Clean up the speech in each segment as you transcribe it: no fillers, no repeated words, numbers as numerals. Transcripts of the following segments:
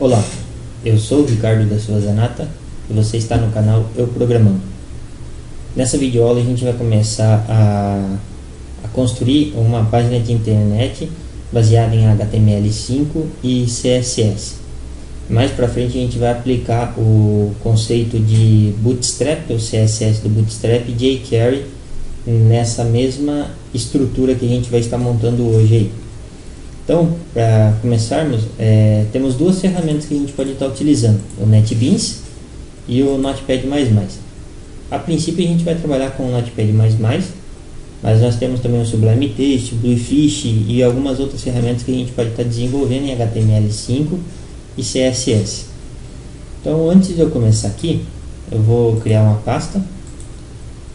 Olá, eu sou o Ricardo da Silva Zanata e você está no canal Eu Programando. Nessa videoaula a gente vai começar a construir uma página de internet baseada em HTML5 e CSS. Mais para frente a gente vai aplicar o conceito de Bootstrap, o CSS do Bootstrap e jQuery nessa mesma estrutura que a gente vai estar montando hoje aí. Então, para começarmos, temos duas ferramentas que a gente pode estar utilizando, o NetBeans e o Notepad++. A princípio a gente vai trabalhar com o Notepad++, mas nós temos também o Sublime Text, Bluefish e algumas outras ferramentas que a gente pode estar desenvolvendo em HTML5 e CSS. Então, antes de eu começar aqui, eu vou criar uma pasta.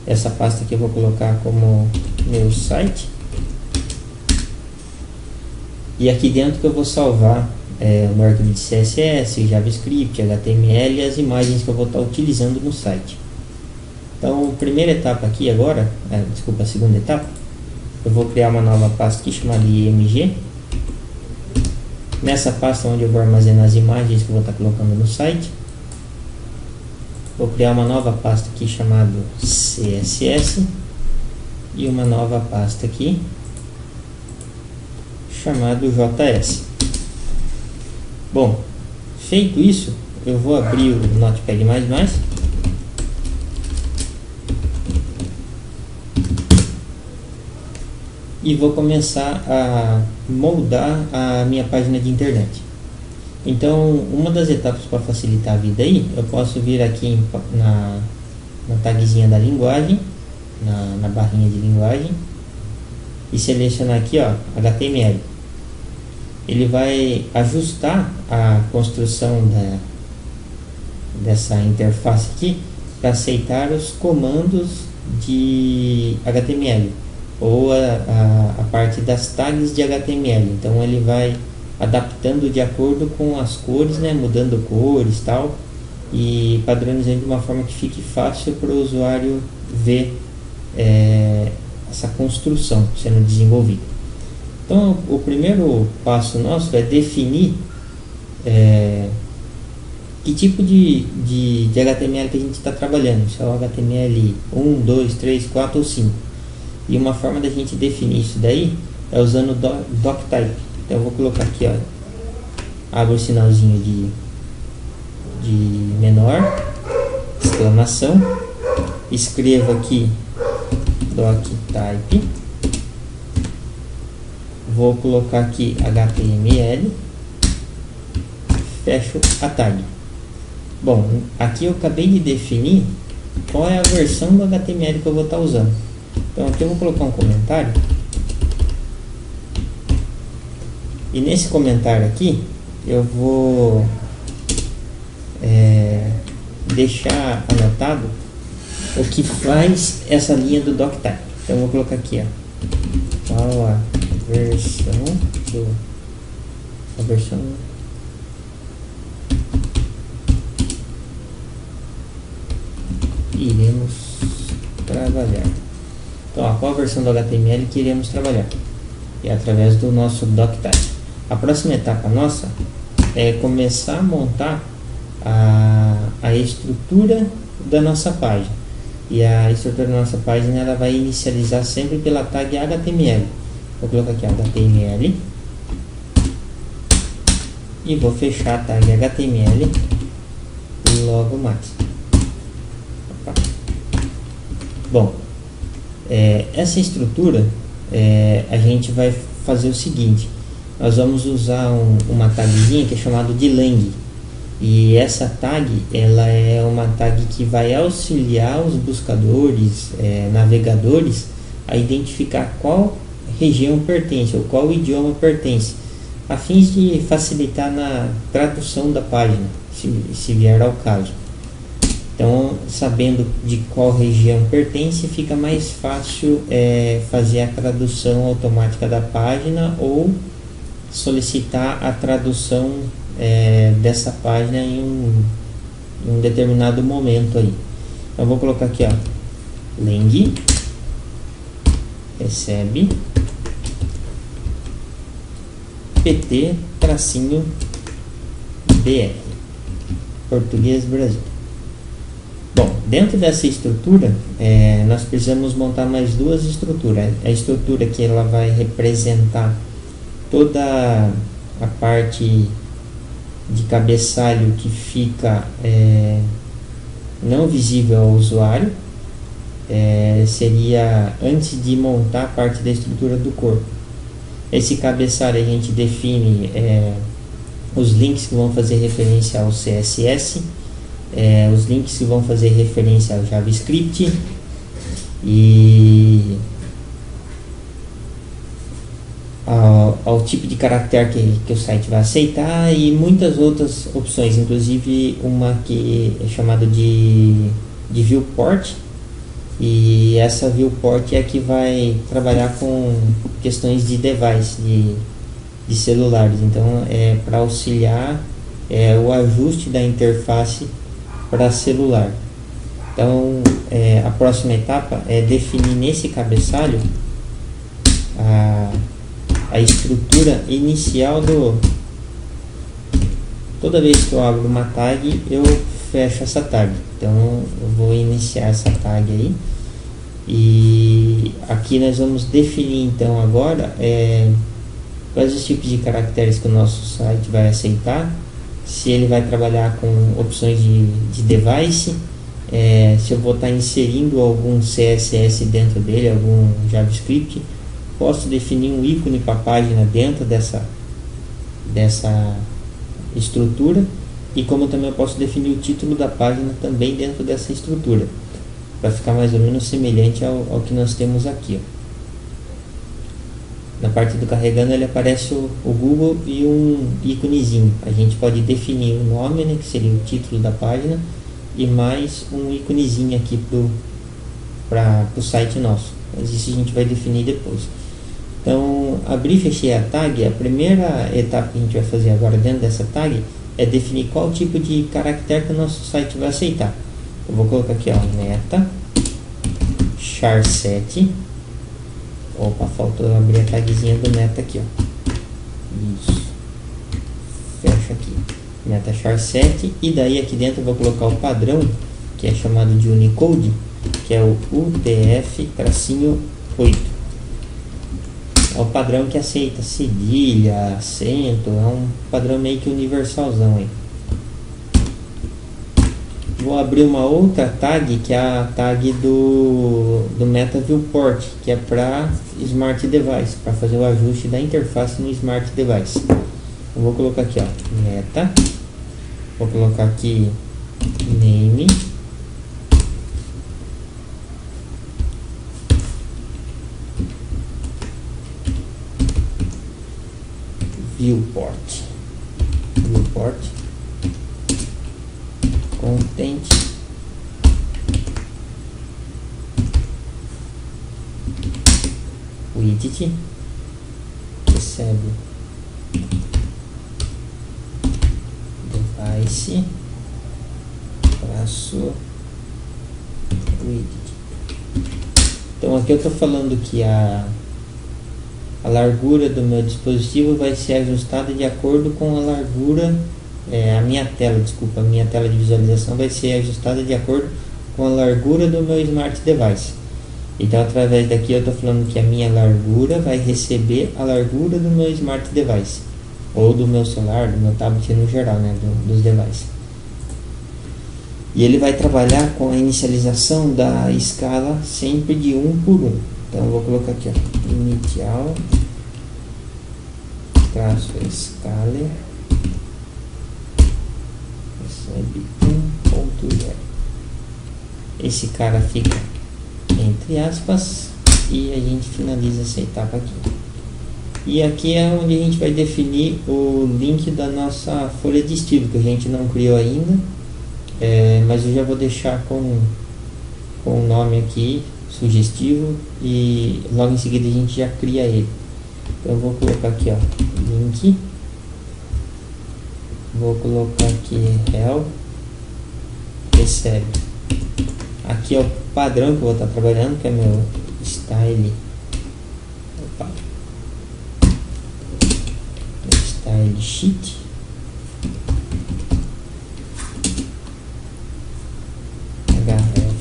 Essa pasta aqui eu vou colocar como meu site. E aqui dentro que eu vou salvar o meu arquivo de CSS, JavaScript, HTML e as imagens que eu vou estar utilizando no site. Então, a primeira etapa aqui agora, a segunda etapa, eu vou criar uma nova pasta aqui chamada IMG. Nessa pasta onde eu vou armazenar as imagens que eu vou estar colocando no site, vou criar uma nova pasta aqui chamada CSS e uma nova pasta aqui chamado JS. Bom, feito isso, eu vou abrir o Notepad++ e vou começar a moldar a minha página de internet. Então, uma das etapas para facilitar a vida aí, eu posso vir aqui na tagzinha da linguagem, na barrinha de linguagem, e selecionar aqui, ó, HTML. Ele vai ajustar a construção dessa interface aqui para aceitar os comandos de HTML ou a parte das tags de HTML. Então ele vai adaptando de acordo com as cores, né, mudando cores tal, e padronizando de uma forma que fique fácil para o usuário ver essa construção sendo desenvolvida. Então o primeiro passo nosso é definir que tipo de HTML que a gente está trabalhando, se é o HTML 1, 2, 3, 4 ou 5. E uma forma da gente definir isso daí é usando o doctype. Então eu vou colocar aqui, ó, abro o sinalzinho de menor, exclamação, escrevo aqui doctype, vou colocar aqui HTML, fecho a tag. Bom, aqui eu acabei de definir qual é a versão do HTML que eu vou estar usando. Então aqui eu vou colocar um comentário, e nesse comentário aqui eu vou deixar anotado o que faz essa linha do doctype. Então eu vou colocar aqui, ó, qual a versão iremos trabalhar. Então, qual a versão do HTML que iremos trabalhar? É através do nosso doctype. A próxima etapa nossa é começar a montar a estrutura da nossa página. E a estrutura da nossa página ela vai inicializar sempre pela tag HTML. Vou colocar aqui HTML e vou fechar a tag HTML logo mais. Opa. Bom, essa estrutura a gente vai fazer o seguinte: nós vamos usar uma tagzinha que é chamada de lang, e essa tag ela é uma tag que vai auxiliar os buscadores, navegadores, a identificar qual região pertence ou qual idioma pertence, a fim de facilitar na tradução da página, se vier ao caso. Então, sabendo de qual região pertence, fica mais fácil fazer a tradução automática da página ou solicitar a tradução dessa página em um determinado momento aí. Então, vou colocar aqui, ó, lang recebe pt-b BR, Português Brasil. Bom, dentro dessa estrutura, nós precisamos montar mais duas estruturas. A estrutura que ela vai representar toda a parte de cabeçalho que fica não visível ao usuário, seria antes de montar a parte da estrutura do corpo. Esse cabeçalho a gente define os links que vão fazer referência ao CSS, os links que vão fazer referência ao JavaScript e ao tipo de caractere que o site vai aceitar e muitas outras opções, inclusive uma que é chamada de viewport, e essa viewport é a que vai trabalhar com questões de device, de celulares. Então é para auxiliar o ajuste da interface para celular. Então a próxima etapa é definir nesse cabeçalho a estrutura inicial toda vez que eu abro uma tag, eu fecho essa tag. Então eu vou iniciar essa tag aí, e aqui nós vamos definir então agora quais os tipos de caracteres que o nosso site vai aceitar, se ele vai trabalhar com opções de device, se eu vou estar inserindo algum CSS dentro dele, algum JavaScript. Posso definir um ícone para a página dentro dessa estrutura, e como também eu posso definir o título da página também dentro dessa estrutura, para ficar mais ou menos semelhante ao que nós temos aqui. Na parte do carregando ele aparece o Google e um íconezinho. A gente pode definir o nome, né, que seria o título da página, e mais um íconezinho aqui para o site nosso. Mas isso a gente vai definir depois. Então, abrir e fechei a tag. A primeira etapa que a gente vai fazer agora dentro dessa tag é definir qual tipo de caractere que o nosso site vai aceitar. Eu vou colocar aqui, meta char7. Opa, faltou eu abrir a tagzinha do meta aqui, Isso. Fecha aqui. Meta char7, e daí aqui dentro eu vou colocar o padrão, que é chamado de Unicode, que é o UTF-8. É o padrão que aceita cedilha, acento, é um padrão meio que universalzão aí. Vou abrir uma outra tag, que é a tag do Meta Viewport, que é para Smart Device, para fazer o ajuste da interface no Smart Device. Eu vou colocar aqui, Meta, vou colocar aqui Name, Viewport, Content, Widget, recebe Device, traço Widget. Então aqui eu estou falando que a largura do meu dispositivo vai ser ajustada de acordo com a largura, a minha tela de visualização vai ser ajustada de acordo com a largura do meu Smart Device. Então através daqui eu estou falando que a minha largura vai receber a largura do meu Smart Device, ou do meu celular, do meu tablet no geral, dos devices. E ele vai trabalhar com a inicialização da escala sempre de 1 por 1. Então eu vou colocar aqui, inicial traço escala recebe 1.0. Esse cara fica entre aspas, e a gente finaliza essa etapa aqui. E aqui é onde a gente vai definir o link da nossa folha de estilo, que a gente não criou ainda, mas eu já vou deixar com o nome aqui sugestivo, e logo em seguida a gente já cria ele. Então eu vou colocar aqui, link, vou colocar aqui rel, recebe. Aqui é o padrão que eu vou estar trabalhando, que é meu style, style sheet,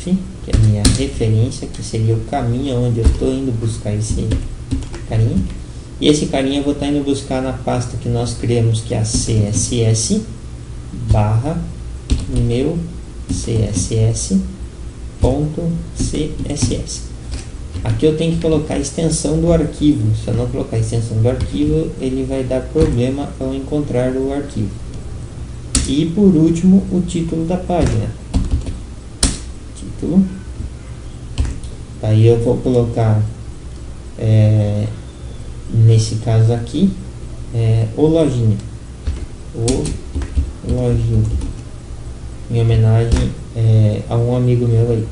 que é a minha referência, que seria o caminho onde eu estou indo buscar esse carinha. E esse carinha eu vou estar indo buscar na pasta que nós criamos, que é a css barra meu css.css. Aqui eu tenho que colocar a extensão do arquivo. Se eu não colocar a extensão do arquivo, ele vai dar problema ao encontrar o arquivo. E por último, o título da página. Título. Aí eu vou colocar, nesse caso aqui, o lojinha. O lojinha. Em homenagem a um amigo meu aí,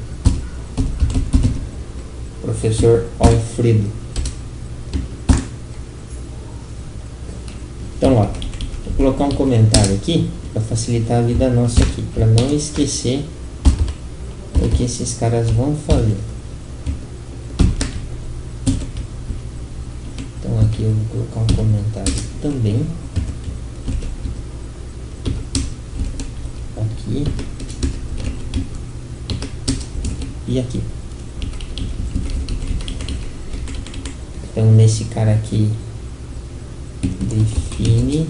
professor Alfredo. Então, ó, vou colocar um comentário aqui para facilitar a vida nossa aqui, para não esquecer o que esses caras vão fazer. Então aqui eu vou colocar um comentário também. Aqui e aqui. Então nesse cara aqui define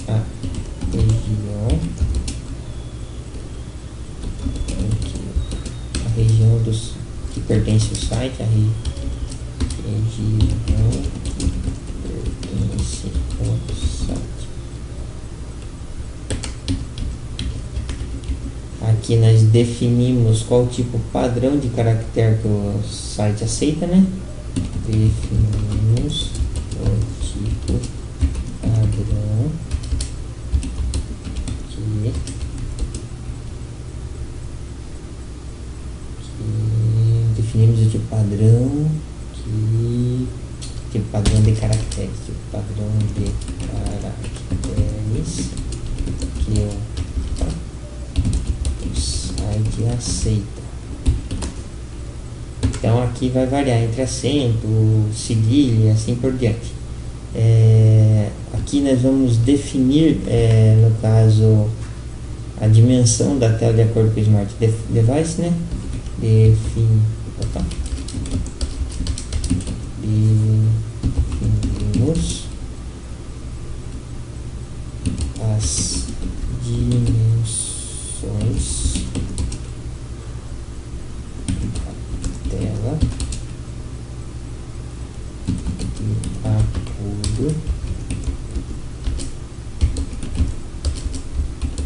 a região, aqui, a região dos que pertence ao site, a região que pertence ao site. Aqui nós definimos qual tipo padrão de caractere que o site aceita, né? Definimos o tipo padrão que definimos o tipo padrão tipo padrão de caracteres, tipo padrão de caracteres que o site aceita. Então aqui vai variar entre acento, cedilha e assim por diante. Aqui nós vamos definir, no caso, a dimensão da tela de acordo com o Smart Device, né? Definimos as dimensões da tela de acordo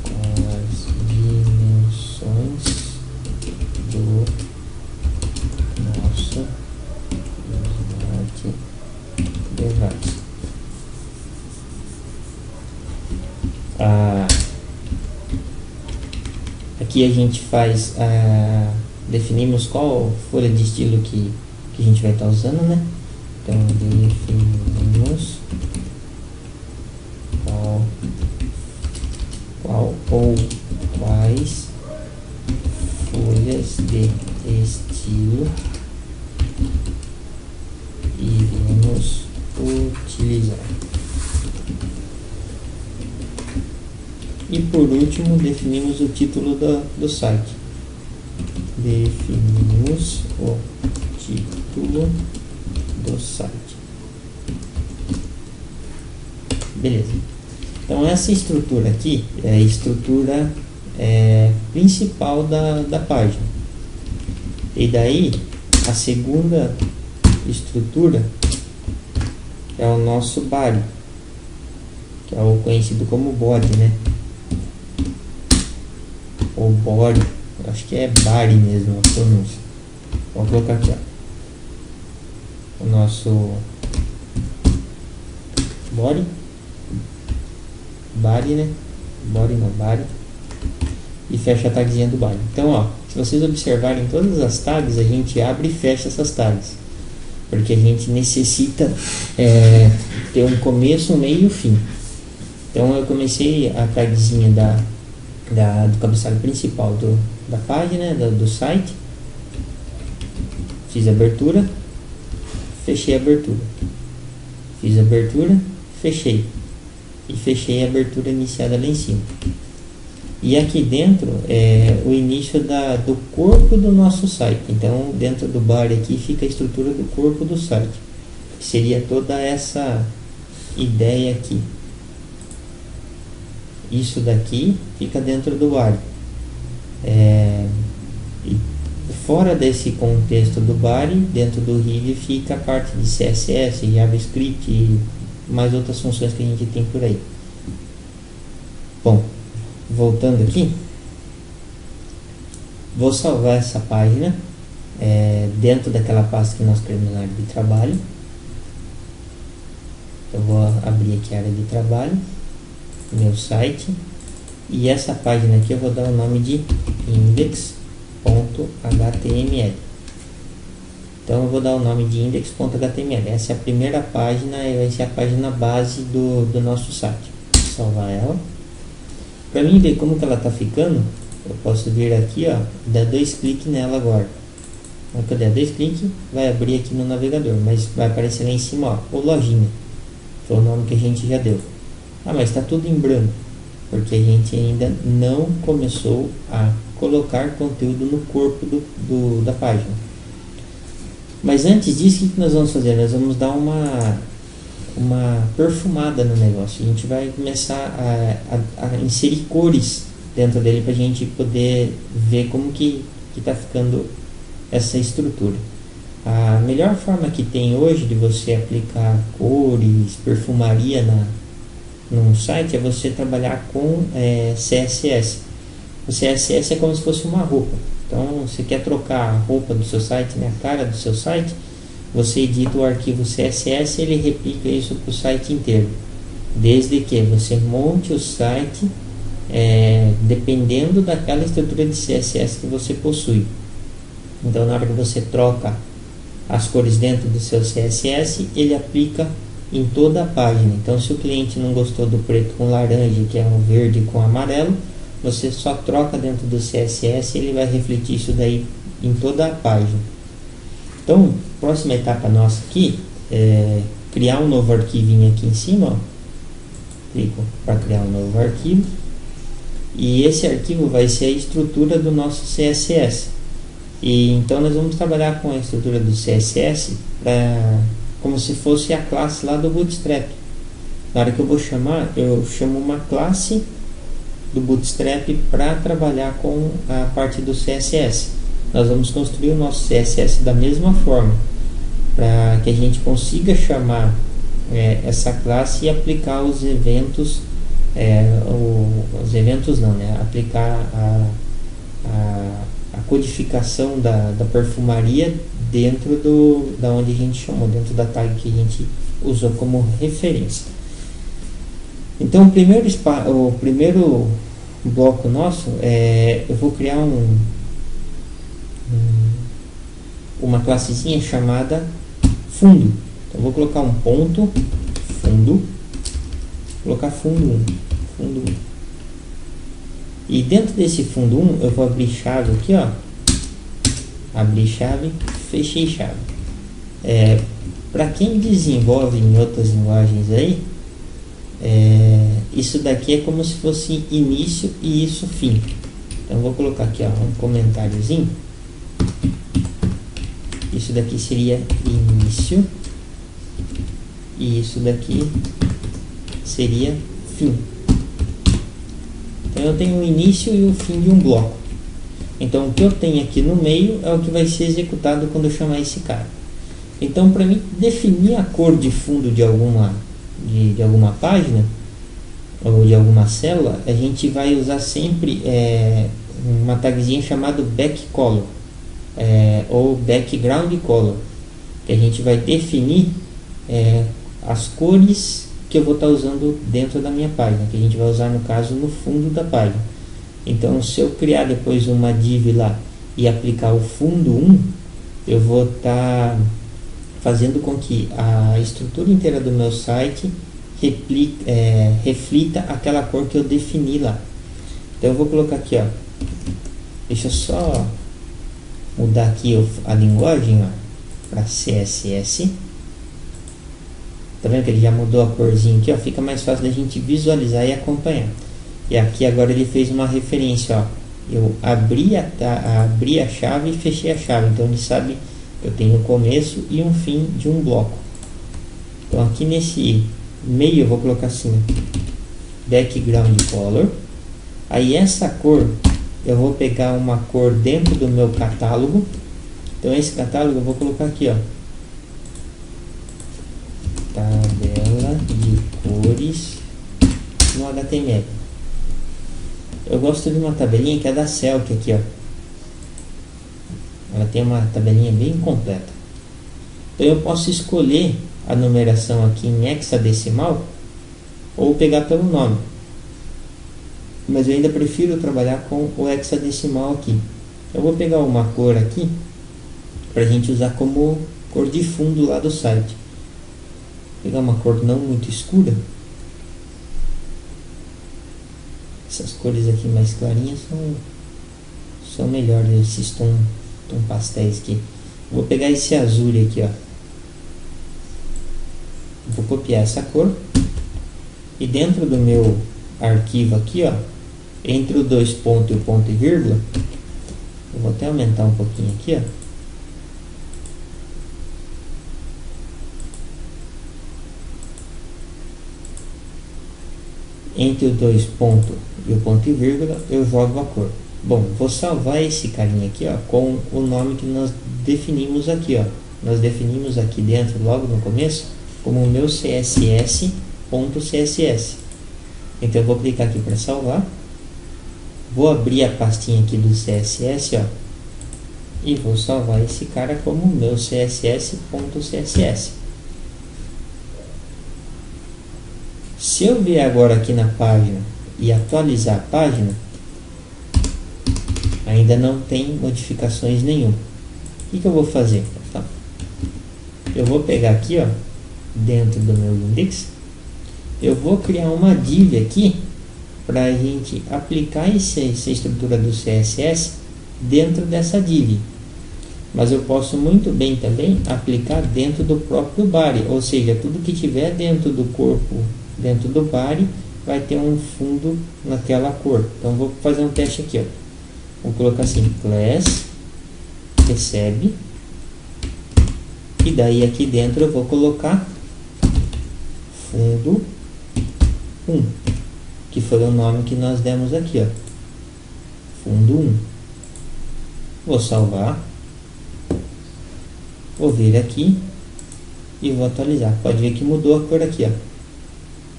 com as dimensões do nosso Smart Device. Aqui a gente faz, definimos qual folha de estilo que a gente vai estar usando, né? Então definimos qual ou quais folhas de estilo iremos utilizar. E por último definimos o título do site. Definimos o título do site. Beleza. Então essa estrutura aqui é a estrutura principal da página. E daí a segunda estrutura é o nosso body, que é o conhecido como body, né? Ou body, acho que é body mesmo a pronúncia. Vou colocar aqui, ó, o nosso body, né? Body não, body, e fecha a tagzinha do body. Então, ó, se vocês observarem todas as tags, a gente abre e fecha essas tags, porque a gente necessita ter um começo, um meio e um fim. Então eu comecei a tagzinha do cabeçalho principal da página, do site, fiz a abertura, fechei a abertura, fiz a abertura, fechei, e fechei a abertura iniciada lá em cima. E aqui dentro é o início do corpo do nosso site. Então, dentro do body aqui fica a estrutura do corpo do site. Seria toda essa ideia aqui. Isso daqui fica dentro do body. E fora desse contexto do body, dentro do Riv fica a parte de CSS, JavaScript e mais outras funções que a gente tem por aí. Bom, voltando aqui, vou salvar essa página dentro daquela pasta que nós criamos na área de trabalho. Eu vou abrir aqui a área de trabalho, meu site, e essa página aqui eu vou dar o nome de index.html. Então eu vou dar o nome de index.html. Essa é a primeira página e vai ser a página base do nosso site. Vou salvar ela. Para mim ver como que ela está ficando, eu posso vir aqui, ó, dar 2 cliques nela agora. Quando eu der 2 cliques, vai abrir aqui no navegador, mas vai aparecer lá em cima, ó, o lojinha. Foi o nome que a gente já deu. Ah, mas está tudo em branco, porque a gente ainda não começou a colocar conteúdo no corpo da página. Mas antes disso, o que nós vamos fazer? Nós vamos dar uma perfumada no negócio. A gente vai começar a inserir cores dentro dele para a gente poder ver como que está ficando essa estrutura. A melhor forma que tem hoje de você aplicar cores, perfumaria num site é você trabalhar com CSS. O CSS é como se fosse uma roupa. Então, você quer trocar a roupa do seu site, né, a cara do seu site, você edita o arquivo CSS e ele replica isso para o site inteiro. Desde que você monte o site dependendo daquela estrutura de CSS que você possui. Então, na hora que você troca as cores dentro do seu CSS, ele aplica em toda a página. Então, se o cliente não gostou do preto com laranja, que é um verde com amarelo, você só troca dentro do CSS e ele vai refletir isso daí em toda a página. Então, próxima etapa nossa aqui é criar um novo arquivinho aqui em cima, ó. Clico para criar um novo arquivo, e esse arquivo vai ser a estrutura do nosso CSS. E então nós vamos trabalhar com a estrutura do CSS como se fosse a classe lá do Bootstrap. Na hora que eu vou chamar, eu chamo uma classe do Bootstrap para trabalhar com a parte do CSS. Nós vamos construir o nosso CSS da mesma forma, para que a gente consiga chamar essa classe e aplicar os eventos, os eventos não, né? Aplicar a codificação da perfumaria dentro da onde a gente chamou, dentro da tag que a gente usou como referência. Então, o primeiro bloco nosso eu vou criar uma classezinha chamada fundo. Então, eu vou colocar um ponto fundo, colocar fundo 1. E dentro desse fundo 1 eu vou abrir chave aqui, ó. Abrir chave, fechei chave. Para quem desenvolve em outras linguagens aí, isso daqui é como se fosse início e isso fim. Então eu vou colocar aqui, ó, um comentáriozinho. Isso daqui seria início e isso daqui seria fim. Então eu tenho o início e o fim de um bloco. Então o que eu tenho aqui no meio é o que vai ser executado quando eu chamar esse cara. Então, para mim definir a cor de fundo de alguma página ou de alguma célula, a gente vai usar sempre uma tagzinha chamada backcolor ou background color, que a gente vai definir as cores que eu vou estar usando dentro da minha página, que a gente vai usar no caso no fundo da página. Então, se eu criar depois uma div lá e aplicar o fundo 1, eu vou estar fazendo com que a estrutura inteira do meu site reflita aquela cor que eu defini lá. Então eu vou colocar aqui, ó, deixa eu só mudar aqui a linguagem para CSS. Tá vendo que ele já mudou a corzinha aqui, ó, fica mais fácil da gente visualizar e acompanhar. E aqui agora ele fez uma referência, ó. Eu abri a chave e fechei a chave, então ele sabe que eu tenho o começo e um fim de um bloco. Então aqui nesse meio eu vou colocar assim, background color. Aí essa cor, eu vou pegar uma cor dentro do meu catálogo. Então esse catálogo eu vou colocar aqui, ó, tabela de cores no HTML. Eu gosto de uma tabelinha que é da Celtic aqui, ó. Ela tem uma tabelinha bem completa. Então eu posso escolher a numeração aqui em hexadecimal ou pegar pelo nome. Mas eu ainda prefiro trabalhar com o hexadecimal aqui. Eu vou pegar uma cor aqui para a gente usar como cor de fundo lá do site. Vou pegar uma cor não muito escura. Essas cores aqui mais clarinhas são melhores, esses tom pastéis aqui. Vou pegar esse azul aqui, ó. Vou copiar essa cor e dentro do meu arquivo aqui, ó, entre o dois pontos e o ponto e vírgula, eu vou até aumentar um pouquinho aqui, ó. Entre os dois pontos e o ponto e vírgula, eu jogo a cor. Bom, vou salvar esse carinha aqui, ó, com o nome que nós definimos aqui, ó. Nós definimos aqui dentro, logo no começo, como o meu css.css. Então eu vou clicar aqui para salvar. Vou abrir a pastinha aqui do CSS, ó, e vou salvar esse cara como meu css.css. Se eu vier agora aqui na página e atualizar a página, ainda não tem modificações nenhuma. O que eu vou fazer? Tá. Eu vou pegar aqui, ó, dentro do meu index, eu vou criar uma div aqui para a gente aplicar essa estrutura do CSS dentro dessa div. Mas eu posso muito bem também aplicar dentro do próprio body, ou seja, tudo que tiver dentro do corpo, dentro do body, vai ter um fundo naquela cor. Então vou fazer um teste aqui, ó. Vou colocar assim, class recebe, e daí aqui dentro eu vou colocar fundo 1, que foi o nome que nós demos aqui, ó, fundo 1. Vou salvar, vou vir aqui e vou atualizar. Pode ver que mudou a cor aqui, ó.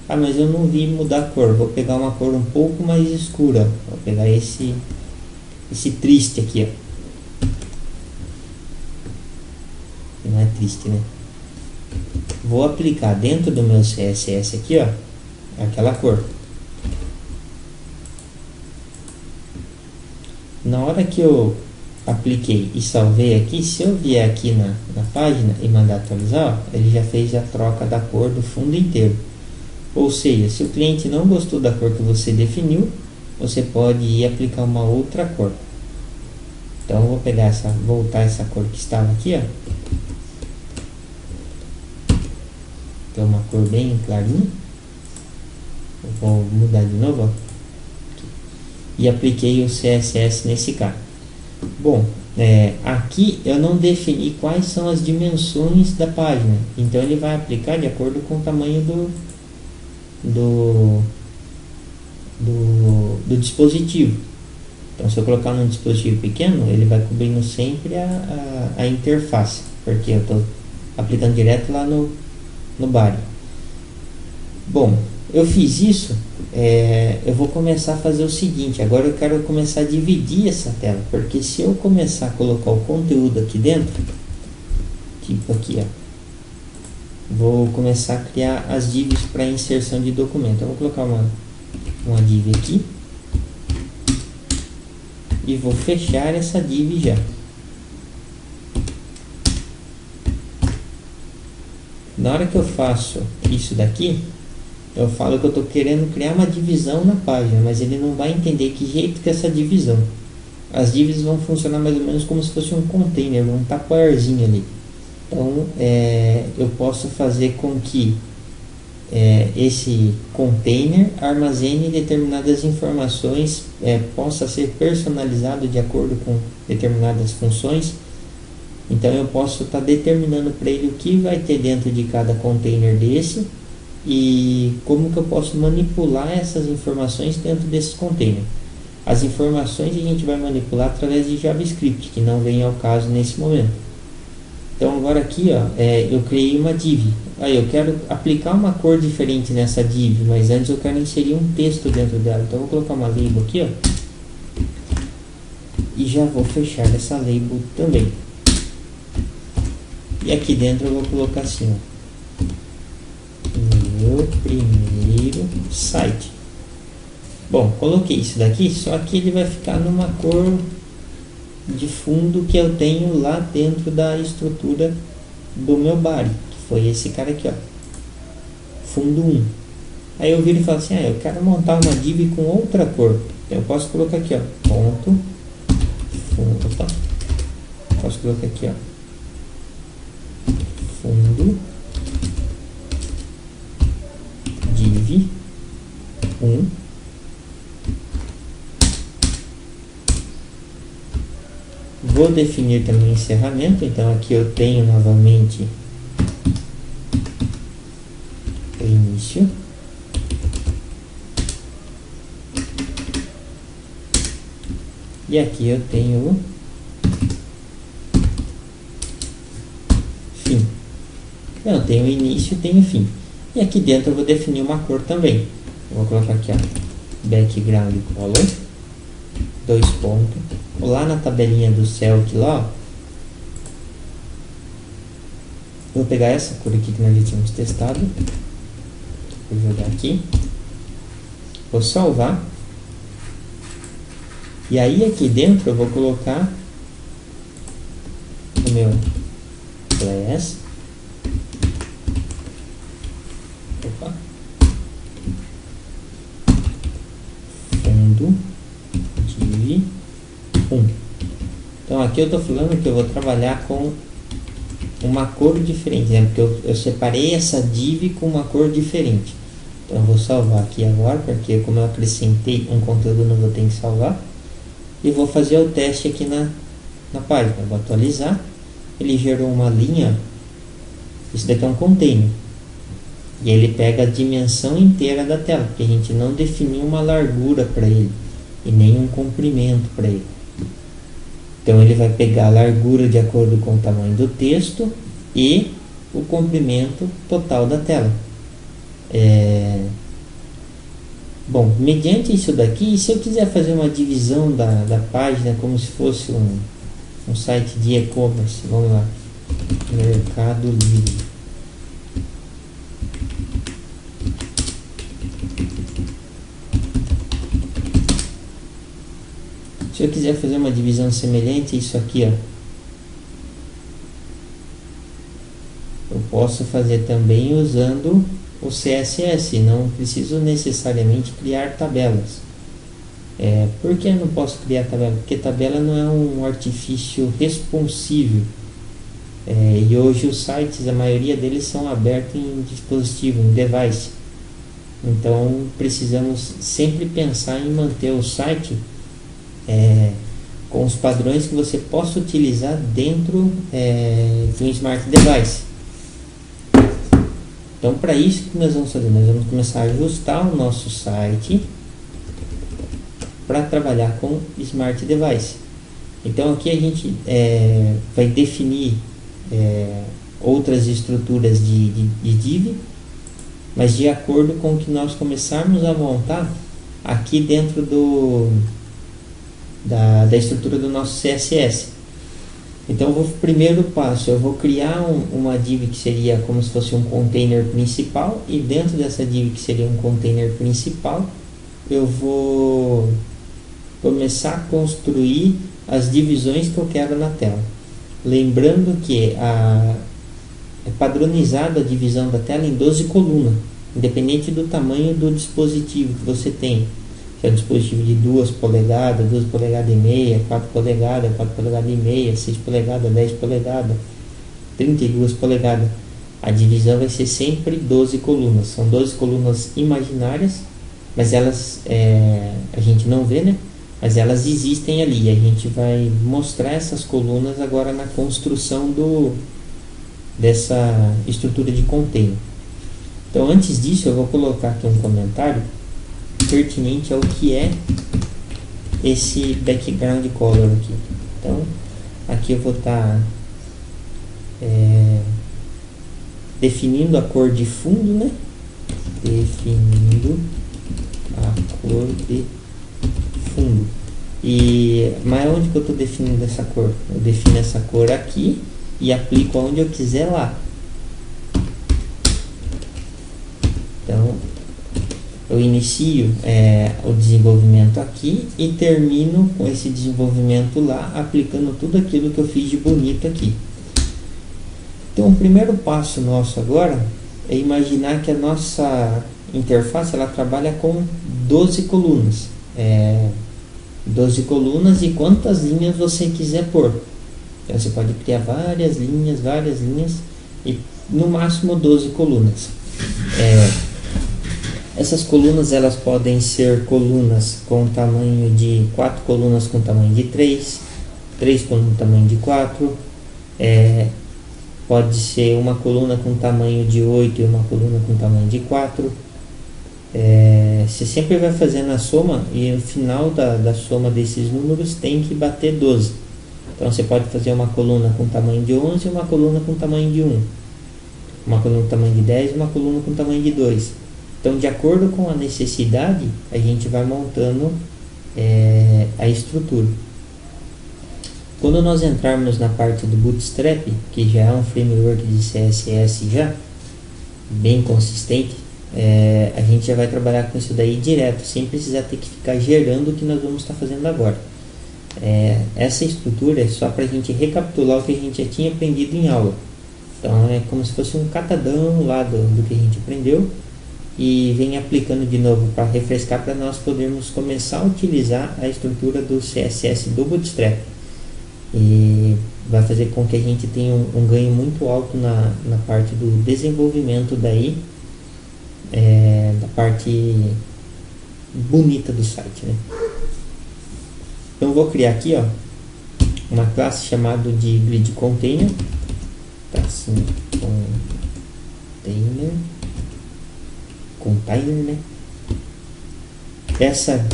Ah, mas eu não vi mudar a cor. Vou pegar uma cor um pouco mais escura. Vou pegar esse triste aqui, ó. Não é triste, né? Vou aplicar dentro do meu CSS aqui, ó, aquela cor. Na hora que eu apliquei e salvei aqui, se eu vier aqui na página e mandar atualizar, ó, ele já fez a troca da cor do fundo inteiro. Ou seja, se o cliente não gostou da cor que você definiu, você pode ir aplicar uma outra cor. Então eu vou pegar voltar essa cor que estava aqui, ó. Que é uma cor bem clarinha. Eu vou mudar de novo, ó. E apliquei o CSS nesse cara. Bom, aqui eu não defini quais são as dimensões da página. Então ele vai aplicar de acordo com o tamanho do dispositivo. Então se eu colocar num dispositivo pequeno, ele vai cobrindo sempre a interface, porque eu estou aplicando direto lá no body. Bom, eu fiz isso. Eu vou começar a fazer o seguinte. Agora eu quero começar a dividir essa tela, porque se eu começar a colocar o conteúdo aqui dentro, tipo aqui, ó, vou começar a criar as divs para inserção de documento. Eu vou colocar uma div aqui e vou fechar essa div já. Na hora que eu faço isso daqui, eu falo que eu estou querendo criar uma divisão na página, mas ele não vai entender que jeito que é essa divisão. As divs vão funcionar mais ou menos como se fosse um container, um tupperwarezinho ali. Então eu posso fazer com que esse container armazene determinadas informações, possa ser personalizado de acordo com determinadas funções. Então eu posso estar determinando para ele o que vai ter dentro de cada container desse e como que eu posso manipular essas informações dentro desses containers. As informações a gente vai manipular através de JavaScript, que não vem ao caso nesse momento. Então agora aqui, eu criei uma div. Aí eu quero aplicar uma cor diferente nessa div, mas antes eu quero inserir um texto dentro dela. Então eu vou colocar uma label aqui, e já vou fechar essa label também. E aqui dentro eu vou colocar assim, meu primeiro site. Bom, coloquei isso daqui, só que ele vai ficar numa cor de fundo que eu tenho lá dentro da estrutura do meu body, que foi esse cara aqui, fundo 1. Aí eu viro e falo assim, eu quero montar uma div com outra cor. Então eu posso colocar aqui, ponto fundo, posso colocar aqui, fundo div 1. Vou definir também encerramento. Então aqui eu tenho novamente o início, e aqui eu tenho o fim. Então eu tenho o início e tenho o fim. E aqui dentro eu vou definir uma cor também. Eu vou colocar aqui, background color, 2 pontos. Lá na tabelinha do Celtic lá, vou pegar essa cor aqui que nós já tínhamos testado, vou jogar aqui, vou salvar, e aí aqui dentro eu vou colocar o meu class, fundo div 1. Então aqui eu estou falando que eu vou trabalhar com uma cor diferente, né? Porque eu separei essa div com uma cor diferente. Então eu vou salvar aqui agora, porque como eu acrescentei um conteúdo novo eu tenho que salvar. E vou fazer o teste aqui na página. Eu vou atualizar. Ele gerou uma linha. Isso daqui é um container. E ele pega a dimensão inteira da tela, porque a gente não definiu uma largura para ele e nem um comprimento para ele. Então ele vai pegar a largura de acordo com o tamanho do texto e o comprimento total da tela. Bom, mediante isso daqui, se eu quiser fazer uma divisão da página como se fosse um site de e-commerce, vamos lá, Mercado Livre. Se eu quiser fazer uma divisão semelhante a isso aqui, eu posso fazer também usando o CSS, não preciso necessariamente criar tabelas. Por que eu não posso criar tabela? Porque tabela não é um artifício responsível. E hoje os sites, a maioria deles são abertos em dispositivo, em device. Então precisamos sempre pensar em manter o site com os padrões que você possa utilizar dentro de um smart device. Então para isso que nós vamos fazer, nós vamos começar a ajustar o nosso site para trabalhar com smart device. Então aqui a gente vai definir outras estruturas de div, mas de acordo com o que nós começarmos a montar aqui dentro da estrutura do nosso CSS. Então o primeiro passo, eu vou criar uma div que seria como se fosse um container principal, e dentro dessa div que seria um container principal, eu vou começar a construir as divisões que eu quero na tela. Lembrando que é padronizado a divisão da tela em 12 colunas, independente do tamanho do dispositivo que você tem. Se é um dispositivo de 2 polegadas, 2 polegadas e meia, 4 polegadas, 4 polegadas e meia, 6 polegadas, 10 polegadas, 32 polegadas. a divisão vai ser sempre 12 colunas. São 12 colunas imaginárias, mas elas a gente não vê, né? Mas elas existem ali. A gente vai mostrar essas colunas agora na construção dessa estrutura de container. Então, antes disso, eu vou colocar aqui um comentário pertinente ao que é esse background color aqui. Então, aqui eu vou estar definindo a cor de fundo, né? Definindo a cor de fundo. Mas onde que eu estou definindo essa cor? Eu defino essa cor aqui e aplico onde eu quiser lá. Então, eu inicio o desenvolvimento aqui e termino com esse desenvolvimento lá, aplicando tudo aquilo que eu fiz de bonito aqui. Então, o primeiro passo nosso agora é imaginar que a nossa interface ela trabalha com 12 colunas. 12 colunas e quantas linhas você quiser pôr. Então, você pode criar várias linhas e no máximo 12 colunas. Essas colunas elas podem ser colunas com tamanho de 4 colunas com tamanho de 3 colunas com tamanho de 4, pode ser uma coluna com tamanho de 8 e uma coluna com tamanho de 4. Você sempre vai fazendo a soma e no final da soma desses números tem que bater 12. Então você pode fazer uma coluna com tamanho de 11 e uma coluna com tamanho de 1, uma coluna com tamanho de 10 e uma coluna com tamanho de 2. Então, de acordo com a necessidade, a gente vai montando a estrutura. Quando nós entrarmos na parte do Bootstrap, que já é um framework de CSS já bem consistente, a gente já vai trabalhar com isso daí direto, sem precisar ter que ficar gerando o que nós vamos estar fazendo agora. Essa estrutura é só para a gente recapitular o que a gente já tinha aprendido em aula. Então, é como se fosse um catadão lá do que a gente aprendeu, e vem aplicando de novo para refrescar, para nós podermos começar a utilizar a estrutura do CSS do Bootstrap, e vai fazer com que a gente tenha um ganho muito alto na parte do desenvolvimento daí, da parte bonita do site, né? Então eu vou criar aqui uma classe chamada de grid container, tá assim, container, né? Essa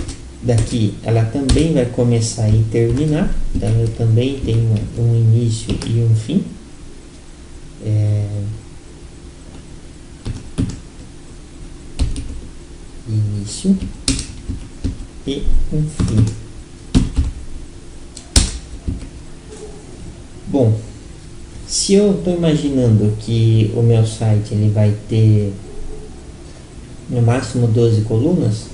daqui ela também vai começar e terminar, então eu também tenho um início e um fim. Início e um fim. Bom, se eu estou imaginando que o meu site ele vai ter no máximo 12 colunas,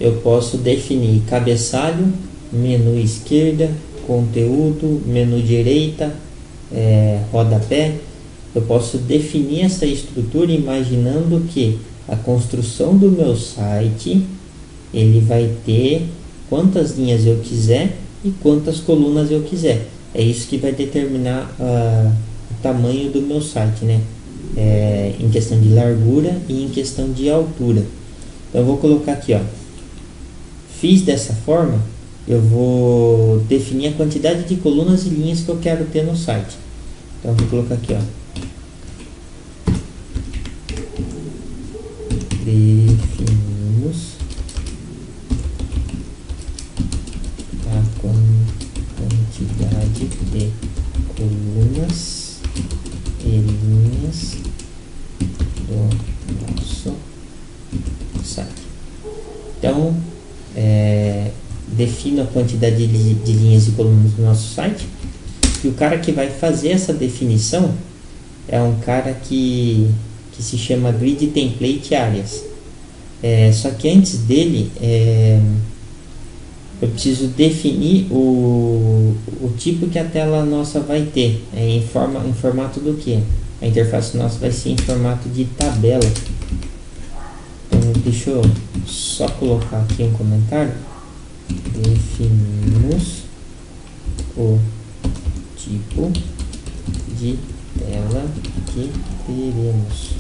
eu posso definir cabeçalho, menu esquerda, conteúdo, menu direita, rodapé. Eu posso definir essa estrutura imaginando que a construção do meu site ele vai ter quantas linhas eu quiser e quantas colunas eu quiser. É isso que vai determinar o tamanho do meu site, né? Em questão de largura e em questão de altura. Então eu vou colocar aqui, fiz dessa forma, eu vou definir a quantidade de colunas e linhas que eu quero ter no site. Então eu vou colocar aqui, definimos a quantidade de colunas e linhas do nosso site. Então, defino a quantidade de linhas e colunas do nosso site, e o cara que vai fazer essa definição é um cara que se chama Grid Template Alias. Só que antes dele, eu preciso definir o tipo que a tela nossa vai ter, em formato do que? A interface nossa vai ser em formato de tabela. Então deixa eu só colocar aqui um comentário. Definimos o tipo de tela que teremos.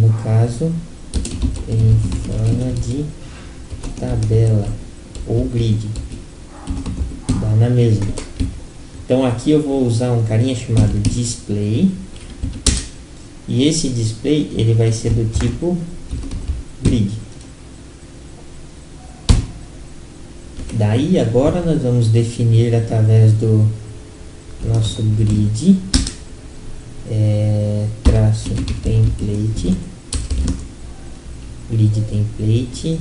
No caso, em forma de tabela ou grid, dá na mesma. Então aqui eu vou usar um carinha chamado display, e esse display ele vai ser do tipo grid. Daí agora nós vamos definir através do nosso grid traço template, grid template,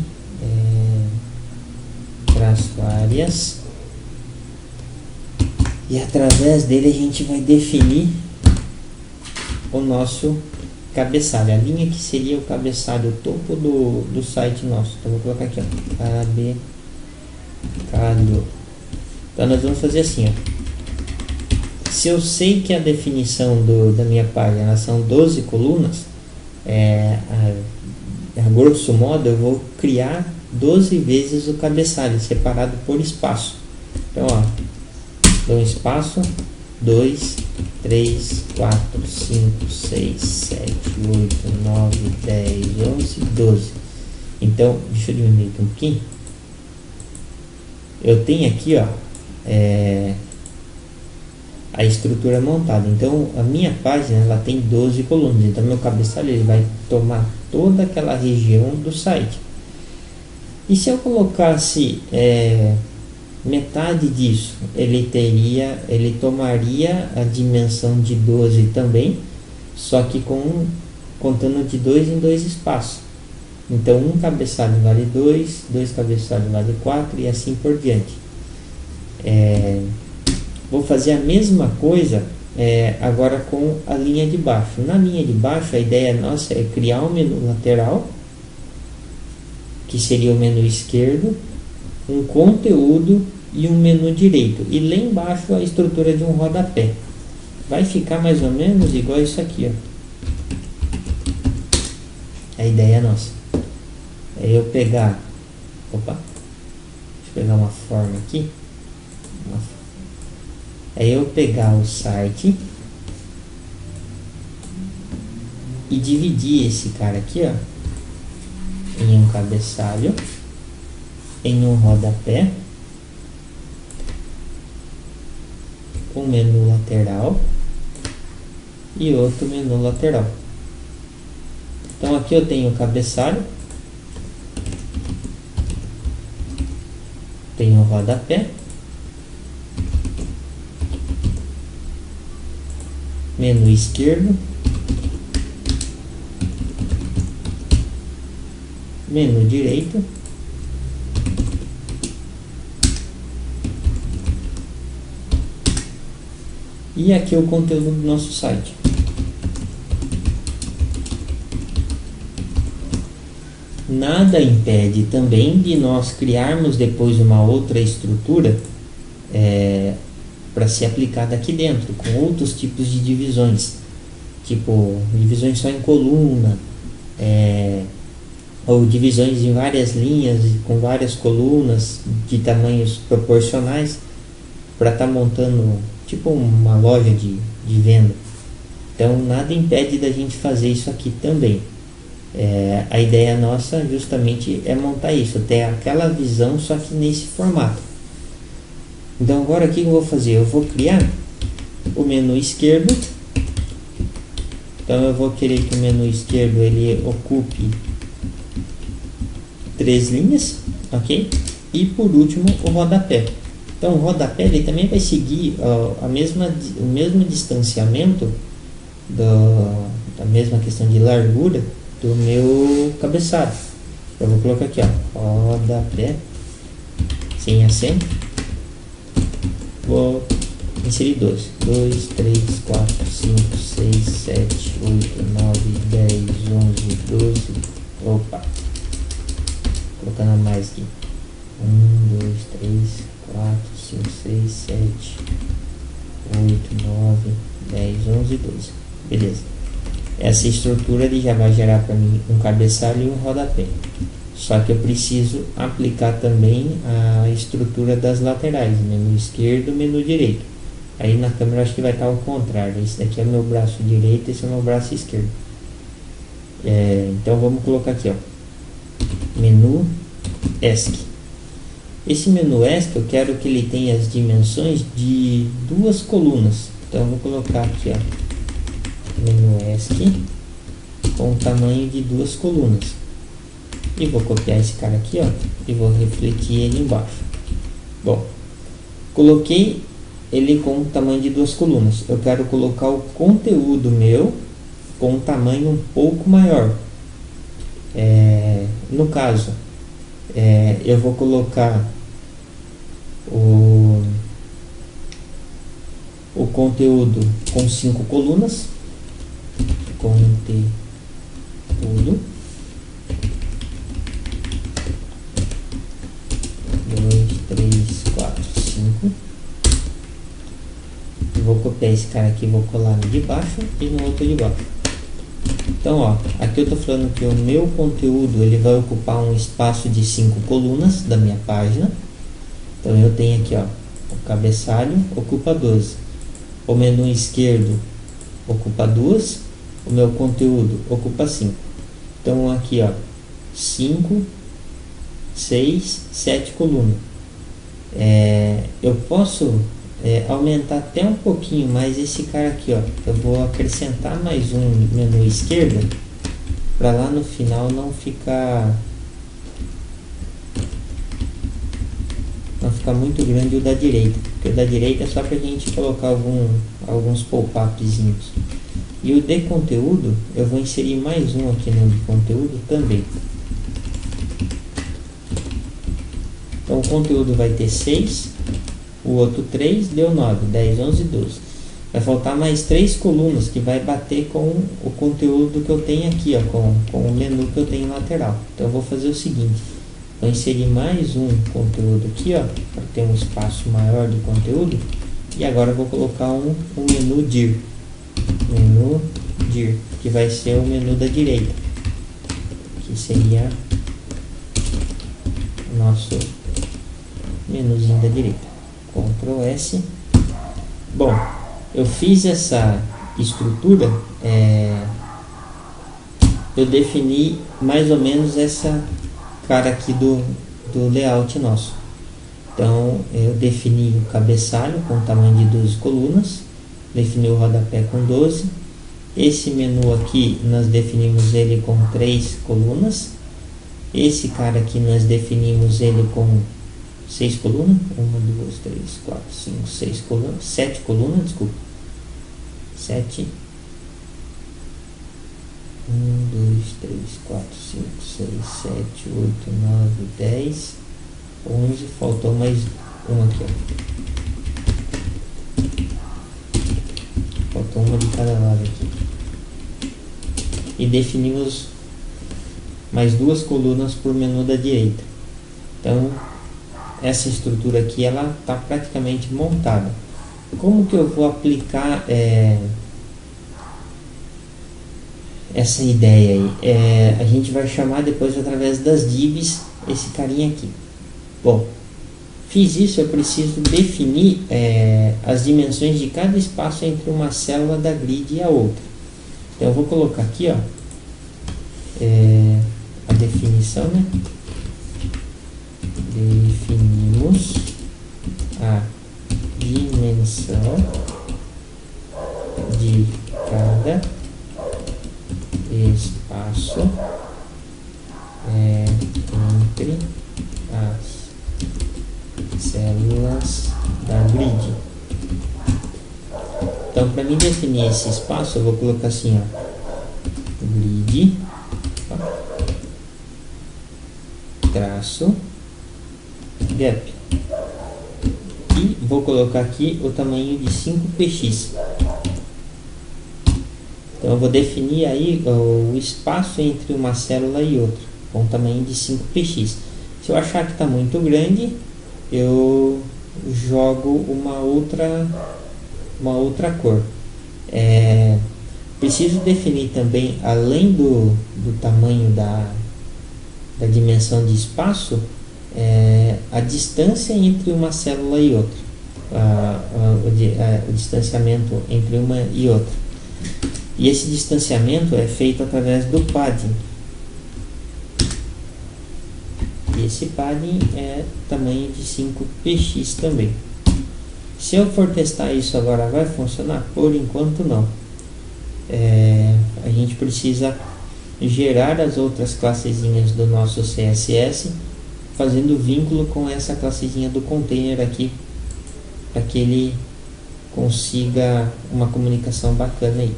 traço áreas, e através dele a gente vai definir o nosso cabeçalho, a linha que seria o cabeçalho, o topo do site nosso. Então vou colocar aqui, ó, cabeçalho. Então nós vamos fazer assim, ó. Se eu sei que a definição da minha página são 12 colunas, a grosso modo eu vou criar 12 vezes o cabeçalho, separado por espaço. Então, ó, dou um espaço, 2, 3, 4, 5, 6, 7, 8, 9, 10, 11, 12. Então, deixa eu diminuir aqui um pouquinho. Eu tenho aqui, ó, a estrutura montada. Então a minha página ela tem 12 colunas, então meu cabeçalho ele vai tomar toda aquela região do site. E se eu colocasse metade disso, ele tomaria a dimensão de 12 também, só que contando de 2 em 2 espaços. Então um cabeçalho vale 2, 2 cabeçalhos vale 4 e assim por diante. Vou fazer a mesma coisa agora com a linha de baixo. Na linha de baixo a ideia nossa é criar um menu lateral, que seria o menu esquerdo, um conteúdo e um menu direito, e lá embaixo a estrutura de um rodapé. Vai ficar mais ou menos igual isso aqui, ó. A ideia nossa é eu pegar, deixa eu pegar uma forma aqui, eu pegar o site e dividir esse cara aqui, ó, em um cabeçalho, em um rodapé, um menu lateral e outro menu lateral. Então aqui eu tenho o cabeçalho, tenho o rodapé, menu esquerdo, menu direito, e aqui o conteúdo do nosso site. Nada impede também de nós criarmos depois uma outra estrutura para ser aplicada aqui dentro, com outros tipos de divisões, tipo divisões só em coluna, ou divisões em várias linhas com várias colunas de tamanhos proporcionais, para estar montando tipo uma loja de venda. Então nada impede da gente fazer isso aqui também. A ideia nossa justamente é montar isso, ter aquela visão só que nesse formato. Então agora o que eu vou fazer? Eu vou criar o menu esquerdo. Então eu vou querer que o menu esquerdo ele ocupe 3 linhas, ok? E por último o rodapé. Então o rodapé ele também vai seguir o mesmo distanciamento da mesma questão de largura do meu cabeçalho. Eu vou colocar aqui, ó, rodapé sem acento. Vou inserir 12. 2, 3, 4, 5, 6, 7, 8, 9, 10, 11, 12. Opa! Colocando a mais aqui. 1, 2, 3, 4, 5, 6, 7, 8, 9, 10, 11, 12. Beleza. Essa estrutura ele já vai gerar para mim um cabeçalho e um rodapé. Só que eu preciso aplicar também a estrutura das laterais, menu esquerdo, menu direito. Aí na câmera eu acho que vai estar ao contrário. Esse daqui é o meu braço direito, esse é o meu braço esquerdo. Então vamos colocar aqui, ó, menu ESC. Esse menu ESC eu quero que ele tenha as dimensões de 2 colunas. Então eu vou colocar aqui, ó, menu ESC com o tamanho de 2 colunas. E vou copiar esse cara aqui, ó, e vou refletir ele embaixo. Bom, coloquei ele com o tamanho de 2 colunas. Eu quero colocar o conteúdo meu com um tamanho um pouco maior. No caso, eu vou colocar o conteúdo com 5 colunas. Conteúdo. 2, 3, 4, 5. Vou copiar esse cara aqui, vou colar no de baixo e no outro de baixo. Então, ó, aqui eu tô falando que o meu conteúdo ele vai ocupar um espaço de 5 colunas da minha página. Então eu tenho aqui, ó, o cabeçalho ocupa 12, o menu esquerdo ocupa 2, o meu conteúdo ocupa 5. Então aqui, ó, 5, 6, 7 colunas. Eu posso aumentar até um pouquinho mais esse cara aqui, ó. Eu vou acrescentar mais um menu esquerda para lá no final não ficar muito grande o da direita, porque o da direita é só para a gente colocar alguns pop-upzinhos. E o de conteúdo eu vou inserir mais um aqui no de conteúdo também. Então o conteúdo vai ter 6, o outro 3, deu 9, 10, 11, 12. Vai faltar mais 3 colunas que vai bater com o conteúdo que eu tenho aqui, ó, com o menu que eu tenho lateral. Então eu vou fazer o seguinte, vou inserir mais um conteúdo aqui, ó, para ter um espaço maior de conteúdo. E agora eu vou colocar um menu dir. Menu dir, que vai ser o menu da direita, que seria o nosso menuzinho da direita. Ctrl S. Bom, eu fiz essa estrutura, eu defini mais ou menos essa cara aqui do layout nosso. Então eu defini o cabeçalho com tamanho de 12 colunas, defini o rodapé com 12. Esse menu aqui nós definimos ele com 3 colunas. Esse cara aqui nós definimos ele com 6 colunas, 1, 2, 3, 4, 5, 6 colunas, 7 colunas, desculpa, 7, 1, 2, 3, 4, 5, 6, 7, 8, 9, 10, 11, faltou mais um aqui, ó. Faltou uma de cada lado aqui. E definimos mais 2 colunas por menu da direita. Então essa estrutura aqui ela está praticamente montada. Como que eu vou aplicar essa ideia aí? A gente vai chamar depois através das divs esse carinha aqui. Bom, fiz isso, eu preciso definir as dimensões de cada espaço entre uma célula da grid e a outra. Então eu vou colocar aqui, ó, a definição, né? Definimos a dimensão de cada espaço entre as células da grid. Então, para mim definir esse espaço, eu vou colocar assim, ó, grid, traço, gap, e vou colocar aqui o tamanho de 5px. Então eu vou definir aí o espaço entre uma célula e outra com o tamanho de 5px. Se eu achar que está muito grande, eu jogo uma outra cor. Preciso definir também, além do tamanho da dimensão de espaço, a distância entre uma célula e outra. o distanciamento entre uma e outra. E esse distanciamento é feito através do padding. E esse padding é tamanho de 5px também. Se eu for testar isso agora, vai funcionar? Por enquanto não. A gente precisa gerar as outras classezinhas do nosso CSS, fazendo vínculo com essa classezinha do container aqui, para que ele consiga uma comunicação bacana aí.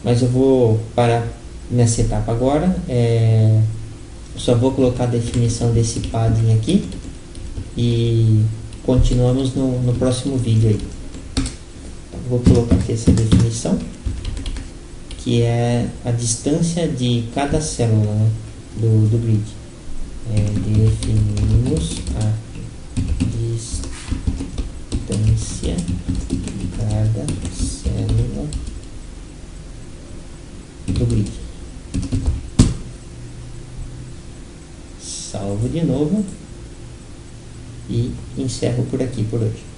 Mas eu vou parar nessa etapa agora. Só vou colocar a definição desse padding aqui e continuamos no próximo vídeo aí. Então, vou colocar aqui essa definição, que é a distância de cada célula, né, do grid. Definimos a distância de cada célula do grid. Salvo de novo e encerro por aqui por hoje.